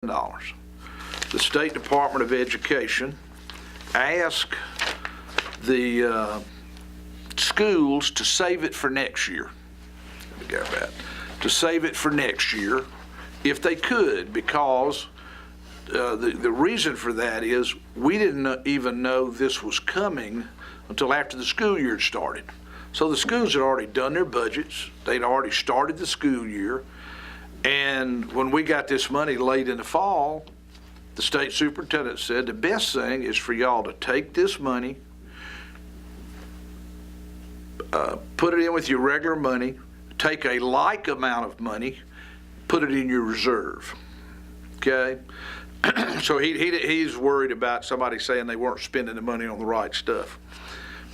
The State Department of Education asked the schools to save it for next year. Let me go back. To save it for next year, if they could, because the reason for that is we didn't even know this was coming until after the school year started. So the schools had already done their budgets. They'd already started the school year. And when we got this money late in the fall, the state superintendent said the best thing is for y'all to take this money, put it in with your regular money, take a like amount of money, put it in your reserve. Okay? So he's worried about somebody saying they weren't spending the money on the right stuff.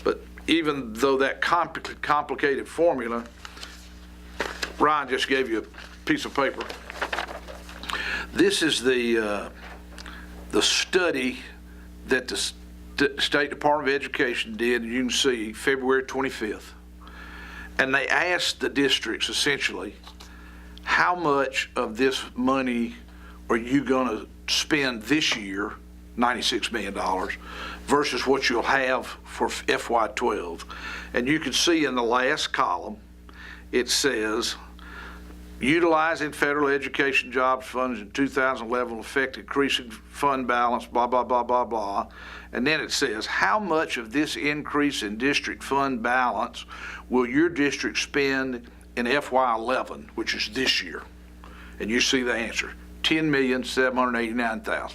But even though that complicated formula, Ryan just gave you a piece of paper. This is the study that the State Department of Education did, and you can see February 25th. And they asked the districts essentially, how much of this money are you going to spend this year, $96 million, versus what you'll have for FY12. And you can see in the last column, it says, utilizing federal education jobs funds in 2011 will affect increasing fund balance, blah, blah, blah, blah, blah. And then it says, how much of this increase in district fund balance will your district spend in FY11, which is this year? And you see the answer, $10,789,000.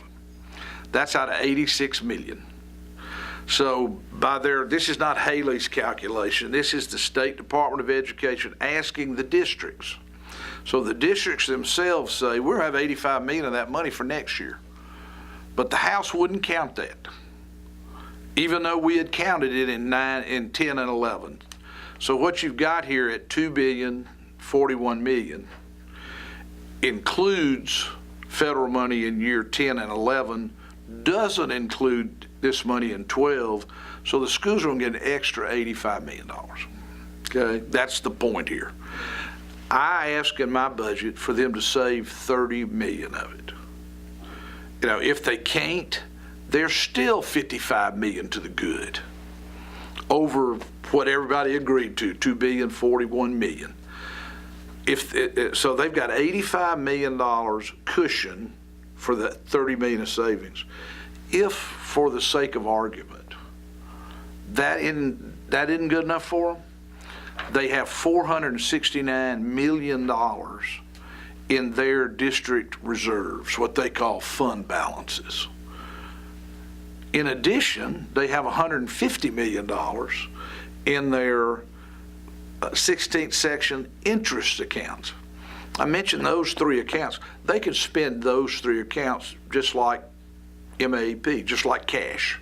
That's out of $86 million. So this is not Haley's calculation. This is the State Department of Education asking the districts. So the districts themselves say, we'll have $85 million of that money for next year. But the House wouldn't count that, even though we had counted it in 10 and 11. So what you've got here at $2,041 million includes federal money in year 10 and 11, doesn't include this money in 12, so the schools are going to get an extra $85 million. Okay, that's the point here. I ask in my budget for them to save $30 million of it. You know, if they can't, there's still $55 million to the good over what everybody agreed to, $2,041 million. So they've got $85 million cushion for the $30 million of savings. If, for the sake of argument, that isn't good enough for them, they have $469 million in their district reserves, what they call fund balances. In addition, they have $150 million in their 16th section interest accounts. I mentioned those three accounts. They can spend those three accounts just like MAP, just like cash.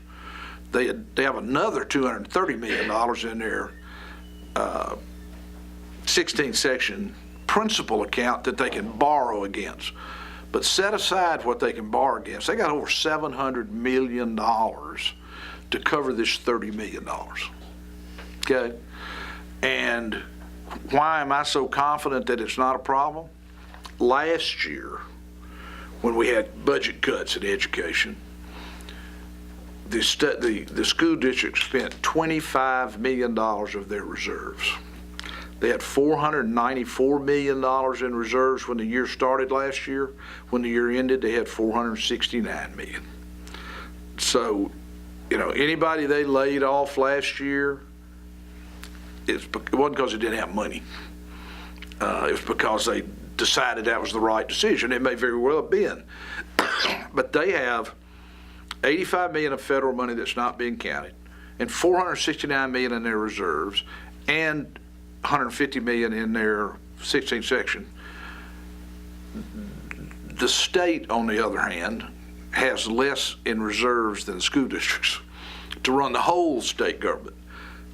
They have another $230 million in their 16th section principal account that they can borrow against. But set aside what they can borrow against. They got over $700 million to cover this $30 million. Okay? And why am I so confident that it's not a problem? Last year, when we had budget cuts in education, the school district spent $25 million of their reserves. They had $494 million in reserves when the year started last year. When the year ended, they had $469 million. So, you know, anybody they laid off last year, it wasn't because they didn't have money. It was because they decided that was the right decision. It may very well have been. But they have $85 million of federal money that's not being counted, and $469 million in their reserves, and $150 million in their 16th section. The state, on the other hand, has less in reserves than the school districts to run the whole state government.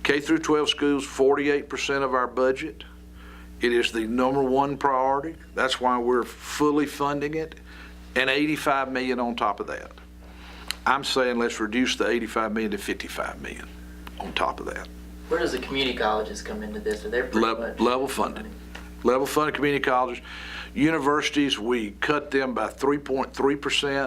K through 12 schools, 48% of our budget. It is the #1 priority. That's why we're fully funding it, and $85 million on top of that. I'm saying let's reduce the $85 million to $55 million on top of that. Where does the community colleges come into this? Are they pretty much level funded? level funded community colleges. Universities, we cut them by 3.3%.